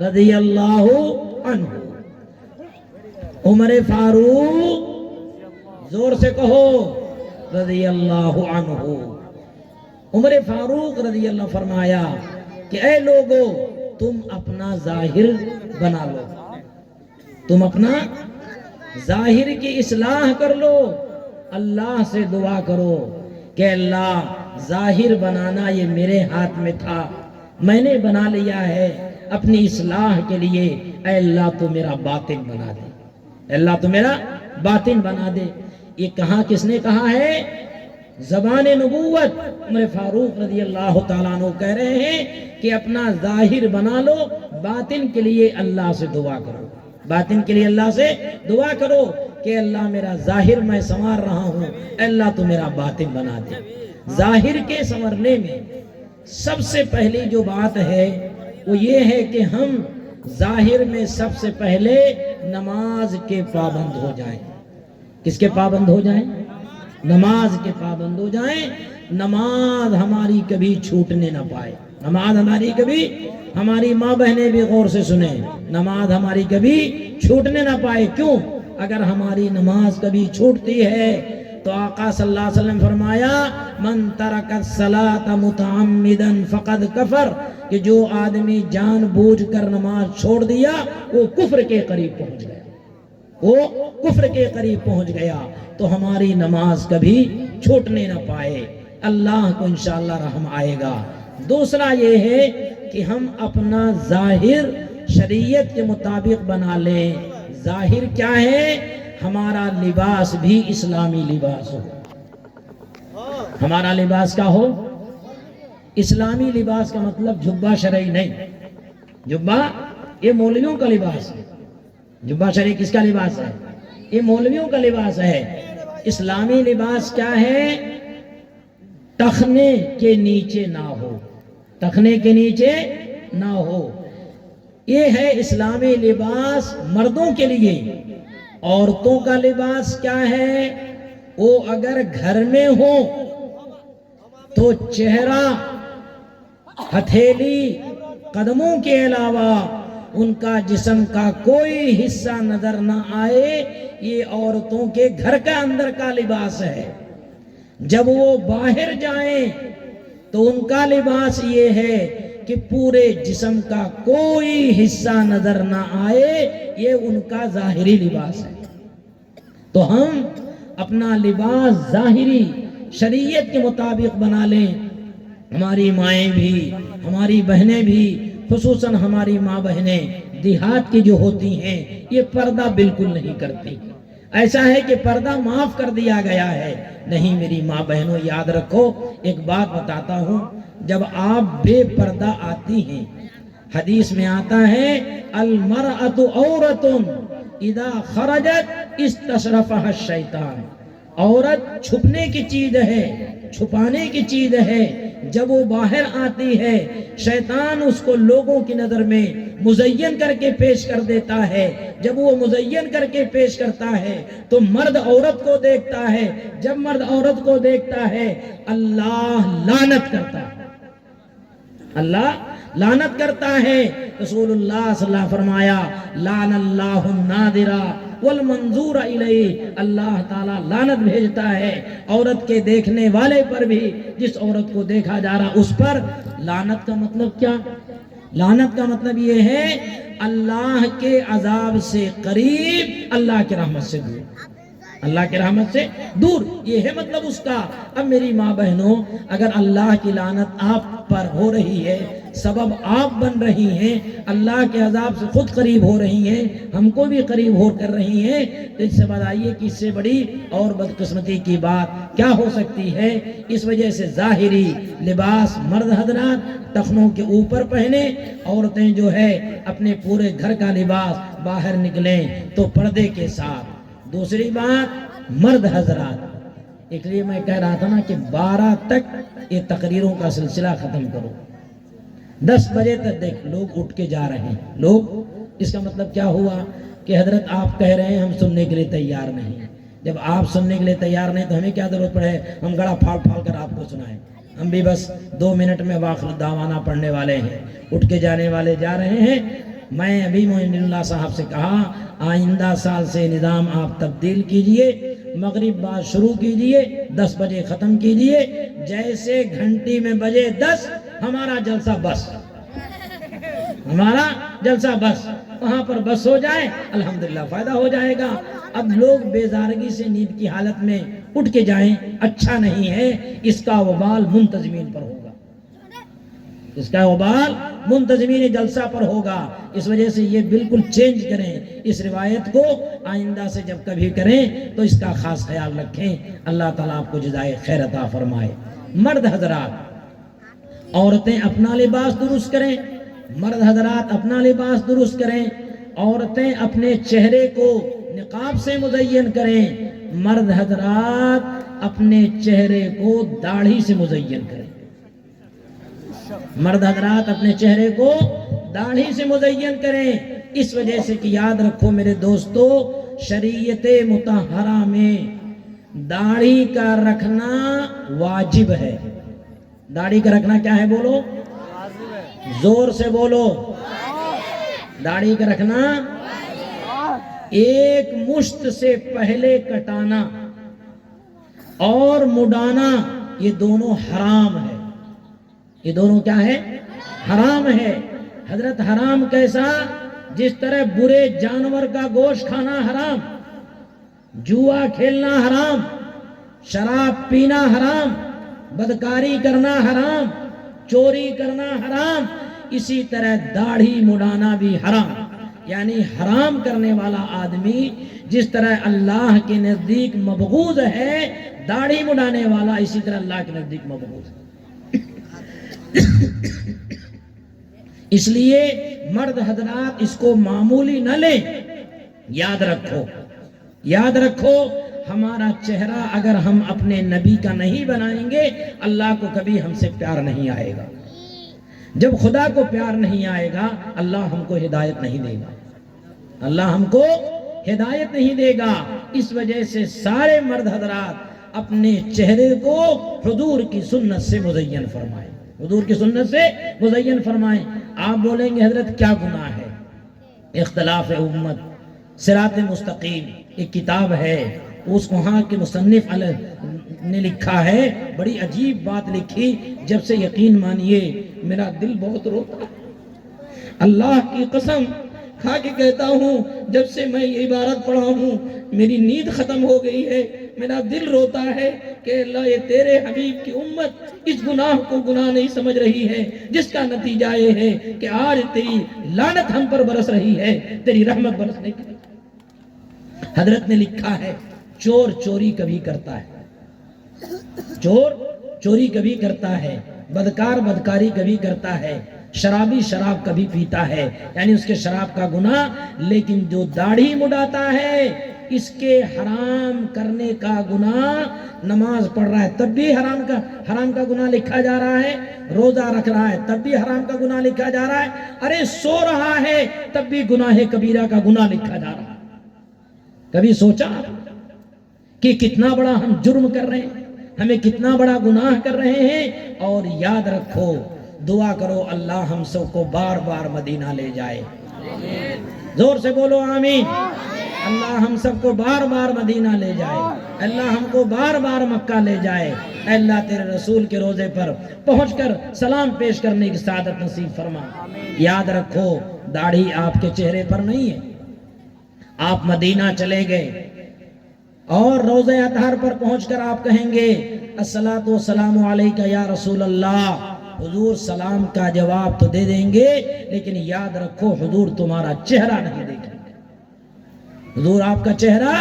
رضی اللہ عنہ۔ عمر فاروق، زور سے کہو رضی اللہ عنہ۔ عمر فاروق رضی اللہ فرمایا کہ اے لوگو تم اپنا ظاہر بنا لو، تم اپنا ظاہر کی اصلاح کر لو، اللہ سے دعا کرو کہ اللہ ظاہر بنانا یہ میرے ہاتھ میں تھا، میں نے بنا لیا ہے، اپنی اصلاح کے لیے اے اللہ تو میرا باطن بنا دے، اے اللہ تو میرا باطن بنا دے۔ یہ کہاں کس نے کہا ہے؟ زبان نبوت عمر فاروق رضی اللہ تعالیٰ عنہ کہہ رہے ہیں کہ اپنا ظاہر بنا لو، باطن کے لیے اللہ سے دعا کرو، باطن کے لیے اللہ سے دعا کرو کہ اللہ میرا ظاہر میں سنوار رہا ہوں، اللہ تو میرا باطن بنا دے۔ ظاہر کے سنورنے میں سب سے پہلی جو بات ہے وہ یہ ہے کہ ہم ظاہر میں سب سے پہلے نماز کے پابند ہو جائیں۔ کس کے پابند ہو جائیں؟ نماز کے پابند ہو جائیں۔ نماز ہماری کبھی چھوٹنے نہ پائے، نماز ہماری کبھی، ہماری ماں بہنیں بھی غور سے سنیں، نماز ہماری کبھی چھوٹنے نہ پائے۔ کیوں؟ اگر ہماری نماز کبھی چھوٹتی ہے تو آقا صلی اللہ علیہ وسلم فرمایا من ترک الصلاۃ متعمدا فقد کفر، کہ جو آدمی جان بوجھ کر نماز چھوڑ دیا وہ کفر کے قریب پہنچ گیا، وہ کفر کے قریب پہنچ گیا۔ تو ہماری نماز کبھی چھوٹنے نہ پائے، اللہ کو انشاءاللہ رحم آئے گا۔ دوسرا یہ ہے کہ ہم اپنا ظاہر شریعت کے مطابق بنا لیں۔ ظاہر کیا ہے؟ ہمارا لباس بھی اسلامی لباس ہو، ہمارا لباس کیا ہو؟ اسلامی لباس کا مطلب جبہ شرعی نہیں، جبہ یہ مولویوں کا لباس ہے، جبہ شرعی کس کا لباس ہے؟ یہ مولویوں کا لباس ہے۔ اسلامی لباس کیا ہے؟ ٹخنے کے نیچے نہ ہو، ٹخنے کے نیچے نہ ہو، یہ ہے اسلامی لباس مردوں کے لیے۔ عورتوں کا لباس کیا ہے؟ وہ اگر گھر میں ہو تو چہرہ، ہتھیلی، قدموں کے علاوہ ان کا جسم کا کوئی حصہ نظر نہ آئے، یہ عورتوں کے گھر کا اندر کا لباس ہے۔ جب وہ باہر جائیں تو ان کا لباس یہ ہے کہ پورے جسم کا کوئی حصہ نظر نہ آئے، یہ ان کا ظاہری لباس ہے۔ تو ہم اپنا لباس ظاہری شریعت کے مطابق بنا لیں۔ ہماری مائیں بھی، ہماری بہنیں بھی، خصوصاً ہماری ماں بہنیں دیہات کی جو ہوتی ہیں یہ پردہ بالکل نہیں کرتی۔ ایسا ہے کہ پردہ معاف کر دیا گیا ہے، نہیں میری ماں بہنوں یاد رکھو، ایک بات بتاتا ہوں، جب آپ بے پردہ آتی ہیں، حدیث میں آتا ہے المرأۃ عورۃ اذا خرجت استشرفها الشیطان، عورت چھپنے کی چیز ہے، چھپانے کی چیز ہے، جب وہ باہر آتی ہے شیطان اس کو لوگوں کی نظر میں مزین کر کے پیش کر دیتا ہے۔ جب وہ مزین کر کے پیش کرتا ہے تو مرد عورت کو دیکھتا ہے، جب مرد عورت کو دیکھتا ہے اللہ لعنت کرتا ہے، اللہ لعنت کرتا ہے۔ رسول اللہ صلی اللہ علیہ وسلم فرمایا لعن اللہ الناظرہ والمنظور الیہ، اللہ تعالیٰ لعنت بھیجتا ہے عورت کے دیکھنے والے پر بھی، جس عورت کو دیکھا جا رہا اس پر۔ لعنت کا مطلب کیا؟ لعنت کا مطلب یہ ہے اللہ کے عذاب سے قریب، اللہ کی رحمت سے دور، اللہ کی رحمت سے دور، یہ ہے مطلب اس کا۔ اب میری ماں بہنوں، اگر اللہ کی لعنت آپ پر ہو رہی ہے، سبب آپ بن رہی ہیں، اللہ کے عذاب سے خود قریب ہو رہی ہیں، ہم کو بھی قریب ہو کر رہی ہیں، تو اس سے بتائیے کہ اس سے بڑی اور بدقسمتی کی بات کیا ہو سکتی ہے؟ اس وجہ سے ظاہری لباس مرد حضرات ٹخنوں کے اوپر پہنے، عورتیں جو ہے اپنے پورے گھر کا لباس باہر نکلیں تو پردے کے ساتھ۔ دوسری بات مرد حضرات، اس لیے میں کہہ رہا تھا نا کہ 12 تک یہ تقریروں کا سلسلہ ختم کرو، 10 بجے تک دیکھ لوگ اٹھ کے جا رہے ہیں، لوگ، اس کا مطلب کیا ہوا کہ حضرت آپ کہہ رہے ہیں ہم سننے کے لیے تیار نہیں۔ جب آپ سننے کے لیے تیار نہیں تو ہمیں کیا ضرورت پڑے ہم گڑا پھاڑ پھاڑ کر آپ کو سنائیں؟ ہم بھی بس 2 منٹ میں واخر دعوانا پڑھنے والے ہیں، اٹھ کے جانے والے جا رہے ہیں۔ میں ابھی معین اللہ صاحب سے کہا آئندہ سال سے نظام آپ تبدیل کیجئے، مغرب بعد شروع کیجئے، 10 بجے ختم کیجئے، جیسے گھنٹی میں بجے 10 ہمارا جلسہ بس، ہمارا جلسہ بس، وہاں پر بس ہو جائے الحمدللہ فائدہ ہو جائے گا۔ اب لوگ بیزارگی سے نیند کی حالت میں اٹھ کے جائیں، اچھا نہیں ہے، اس کا وبال منتظمین پر ہوگا، اس کا وبال منتظمین جلسہ پر ہوگا۔ اس وجہ سے یہ بالکل چینج کریں اس روایت کو، آئندہ سے جب کبھی کریں تو اس کا خاص خیال رکھیں۔ اللہ تعالیٰ آپ کو جزائے خیر عطا فرمائے۔ مرد حضرات، عورتیں اپنا لباس درست کریں، مرد حضرات اپنا لباس درست کریں، عورتیں اپنے چہرے کو نقاب سے مزین کریں، مرد حضرات اپنے چہرے کو داڑھی سے مزین کریں، مرد حضرات اپنے چہرے کو داڑھی سے مزین کریں، اس وجہ سے کہ یاد رکھو میرے دوستو، شریعت مطہرہ میں داڑھی کا رکھنا واجب ہے۔ داڑھی کا رکھنا کیا ہے بولو؟ زور سے بولو۔ داڑھی کا رکھنا ایک مشت سے پہلے کٹانا اور مڈانا، یہ دونوں حرام ہے۔ یہ دونوں کیا ہے؟ حرام ہے۔ حضرت حرام کیسا؟ جس طرح برے جانور کا گوشت کھانا حرام، جوا کھیلنا حرام، شراب پینا حرام، بدکاری کرنا حرام، چوری کرنا حرام، اسی طرح داڑھی مڈانا بھی حرام۔ یعنی حرام کرنے والا آدمی جس طرح اللہ کے نزدیک مبغوض ہے، داڑھی مڈانے والا اسی طرح اللہ کے نزدیک مبغوض ہے۔ اس لیے مرد حضرات اس کو معمولی نہ لیں۔ یاد رکھو، یاد رکھو، ہمارا چہرہ اگر ہم اپنے نبی کا نہیں بنائیں گے، اللہ کو کبھی ہم سے پیار نہیں آئے گا۔ جب خدا کو پیار نہیں آئے گا، اللہ ہم کو ہدایت نہیں دے گا، اللہ ہم کو ہدایت نہیں دے گا۔ اس وجہ سے سارے مرد حضرات اپنے چہرے کو حضور کی سنت سے مزین فرمائیں، حضور کی سنت سے مزین فرمائیں۔ آپ بولیں گے حضرت کیا گناہ ہے؟ اختلاف امت، صراط مستقیم ایک کتاب ہے، اس وہاں کے مصنف نے لکھا ہے، بڑی عجیب بات لکھی، جب سے یقین مانیے میرا دل بہت روتا ہے۔ اللہ کی قسم کھا کے کہتا ہوں، جب سے میں یہ عبارت پڑھا ہوں میری نیند ختم ہو گئی ہے۔ میرا دل روتا ہے کہ اللہ، یہ تیرے حبیب کی امت اس گناہ کو گناہ نہیں سمجھ رہی ہے، جس کا نتیجہ یہ ہے کہ آج تیری لعنت ہم پر برس رہی ہے، تیری رحمت برسنے کی۔ حضرت نے لکھا ہے، چور چوری کبھی کرتا ہے، چور چوری کبھی کرتا ہے، بدکار بدکاری کبھی کرتا ہے، شرابی شراب کبھی پیتا ہے، یعنی اس کے شراب کا گناہ، لیکن جو داڑھی مڈاتا ہے اس کے حرام کرنے کا گناہ، نماز پڑھ رہا ہے تب بھی حرام کا گناہ لکھا جا رہا ہے، روزہ رکھ رہا ہے تب بھی حرام کا گناہ لکھا جا رہا ہے، ارے سو رہا ہے تب بھی گناہ کبیرہ کا گناہ لکھا جا رہا ہے۔ کبھی سوچا کہ کتنا بڑا ہم جرم کر رہے ہیں، ہمیں کتنا بڑا گناہ کر رہے ہیں؟ اور یاد رکھو، دعا کرو اللہ ہم سب کو بار بار مدینہ لے جائے، زور سے بولو آمین۔ اللہ ہم سب کو بار بار مدینہ لے جائے، اللہ ہم کو بار بار مکہ لے جائے، اللہ تیرے رسول کے روضے پر پہنچ کر سلام پیش کرنے کی سعادت نصیب فرما۔ یاد رکھو، داڑھی آپ کے چہرے پر نہیں ہے۔ آپ مدینہ چلے گئے اور روضہ اطہر پر پہنچ کر آپ کہیں گے الصلاۃ والسلام علیکہ یا رسول اللہ، حضور سلام کا جواب تو دے دیں گے، لیکن یاد رکھو حضور تمہارا چہرہ نہیں دیکھیں گے، حضور آپ کا چہرہ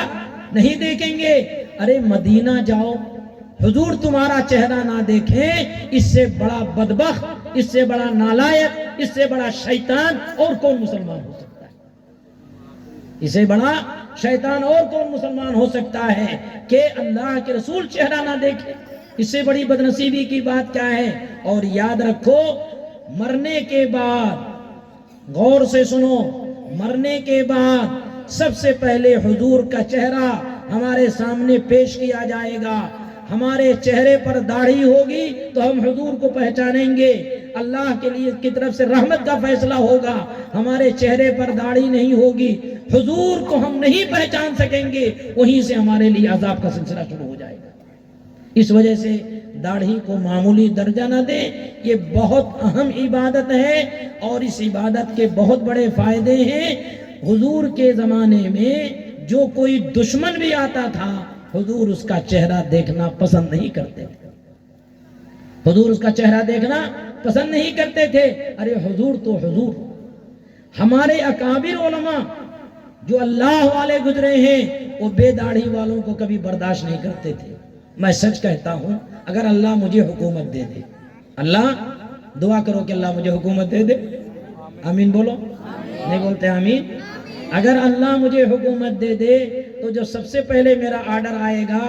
نہیں دیکھیں گے۔ ارے مدینہ جاؤ، حضور تمہارا چہرہ نہ دیکھیں، اس سے بڑا بدبخت، اس سے بڑا نالائق، اس سے بڑا شیطان اور کون مسلمان ہو سکتا ہے؟ اس سے بڑا شیطان اور کون مسلمان ہو سکتا ہے کہ اللہ کے رسول چہرہ نہ دیکھے؟ اس سے بڑی بدنصیبی کی بات کیا ہے؟ اور یاد رکھو، مرنے کے بعد، غور سے سنو، مرنے کے بعد سب سے پہلے حضور کا چہرہ ہمارے سامنے پیش کیا جائے گا۔ ہمارے چہرے پر داڑھی ہوگی تو ہم حضور کو پہچانیں گے، اللہ کے لیے کی طرف سے رحمت کا فیصلہ ہوگا۔ ہمارے چہرے پر داڑھی نہیں ہوگی، حضور کو ہم نہیں پہچان سکیں گے، وہیں سے ہمارے لیے عذاب کا سلسلہ شروع ہو جائے گا۔ اس وجہ سے داڑھی کو معمولی درجہ نہ دیں، یہ بہت اہم عبادت ہے اور اس عبادت کے بہت بڑے فائدے ہیں۔ حضور کے زمانے میں جو کوئی دشمن بھی آتا تھا، حضور اس کا چہرہ دیکھنا پسند نہیں کرتے تھے، حضور اس کا چہرہ دیکھنا پسند نہیں کرتے تھے۔ ارے حضور تو حضور، ہمارے اکابر علماء جو اللہ والے گزرے ہیں، وہ بے داڑھی والوں کو کبھی برداشت نہیں کرتے تھے۔ میں سچ کہتا ہوں، اگر اللہ مجھے حکومت دے دے، اللہ دعا کرو کہ اللہ مجھے حکومت دے دے، آمین بولو، نہیں بولتے آمین؟ اگر اللہ مجھے حکومت دے دے تو جو سب سے پہلے میرا آرڈر آئے گا،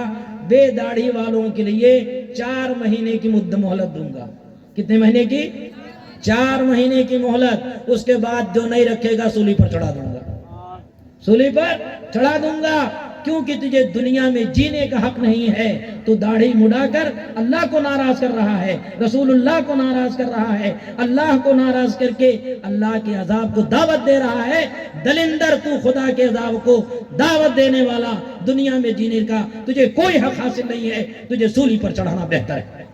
بے داڑھی والوں کے لیے 4 مہینے کی مہلت دوں گا۔ کتنے مہینے کی؟ 4 مہینے کی مہلت، اس کے بعد جو نہیں رکھے گا سولی پر چڑھا دوں گا، سولی پر چڑھا دوں گا۔ کیونکہ تجھے دنیا میں جینے کا حق نہیں ہے، تو داڑھی مڑا کر اللہ کو ناراض کر رہا ہے، رسول اللہ کو ناراض کر رہا ہے، اللہ کو ناراض کر کے اللہ کے عذاب کو دعوت دے رہا ہے۔ دلندر، تو خدا کے عذاب کو دعوت دینے والا، دنیا میں جینے کا تجھے کوئی حق حاصل نہیں ہے، تجھے سولی پر چڑھانا بہتر ہے،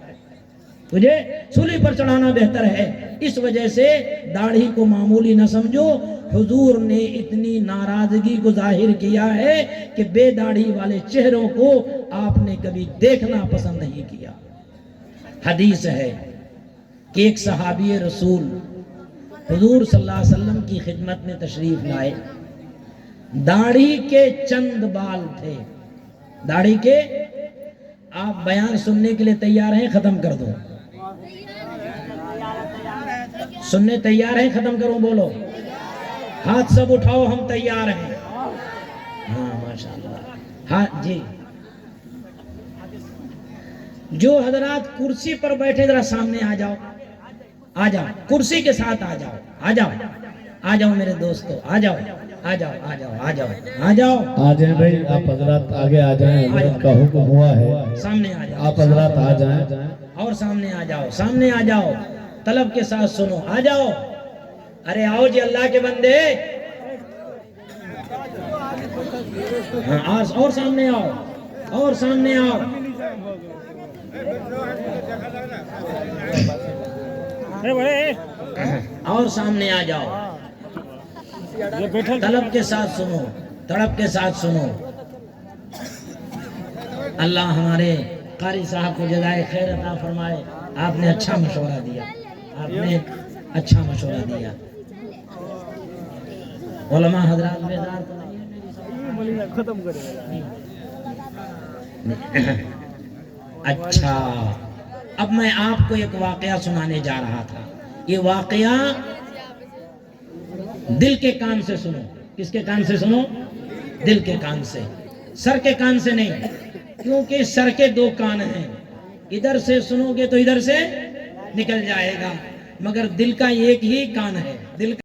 تجھے سولی پر چڑھانا بہتر ہے۔ اس وجہ سے داڑھی کو معمولی نہ سمجھو، حضور نے اتنی ناراضگی کو ظاہر کیا ہے کہ بے داڑھی والے چہروں کو آپ نے کبھی دیکھنا پسند نہیں کیا۔ حدیث ہے کہ ایک صحابی رسول حضور صلی اللہ علیہ وسلم کی خدمت میں تشریف لائے، داڑھی کے چند بال تھے، داڑھی کے۔ آپ بیان سننے کے لیے تیار ہیں؟ ختم کر دو، سننے تیار ہیں؟ ختم کروں؟ بولو، ہاتھ سب اٹھاؤ، ہم تیار ہیں۔ ہاں ماشاءاللہ، ہاں جی۔ جو حضرات کرسی پر بیٹھے ذرا سامنے آ جاؤ، آ جاؤ، کرسی کے ساتھ آ جاؤ، آ جاؤ، آ جاؤ میرے دوستو، آ جاؤ، آ جاؤ، آ جاؤ، آ جاؤ، آ جاؤ، آ جائیں بھائی، آپ حضرات آگے آ جائیں، حضرت کا حکم ہوا ہے، سامنے آ جاؤ، آپ حضرات آ جائیں۔ اور سامنے آ جاؤ، سامنے آ جاؤ، طلب کے ساتھ سنو، آ جاؤ، ارے آؤ جی اللہ کے بندے، ہاں اور سامنے آؤ، اور سامنے آؤ، اور سامنے آ جاؤ، طلب کے ساتھ سنو، تڑپ کے ساتھ سنو۔ اللہ ہمارے قاری صاحب کو جزائے خیر عطا فرمائے، آپ نے اچھا مشورہ دیا، آپ نے اچھا مشورہ دیا۔ علماء حضرات بیدار تو نہیں ہے؟ ختم کرے اچھا، اب میں آپ کو ایک واقعہ سنانے جا رہا تھا۔ یہ واقعہ دل کے کان سے سنو۔ کس کے کان سے سنو؟ دل کے کان سے، سر کے کان سے نہیں، کیونکہ سر کے 2 کان ہیں، ادھر سے سنو گے تو ادھر سے نکل جائے گا، مگر دل کا ایک ہی کان ہے، دل کا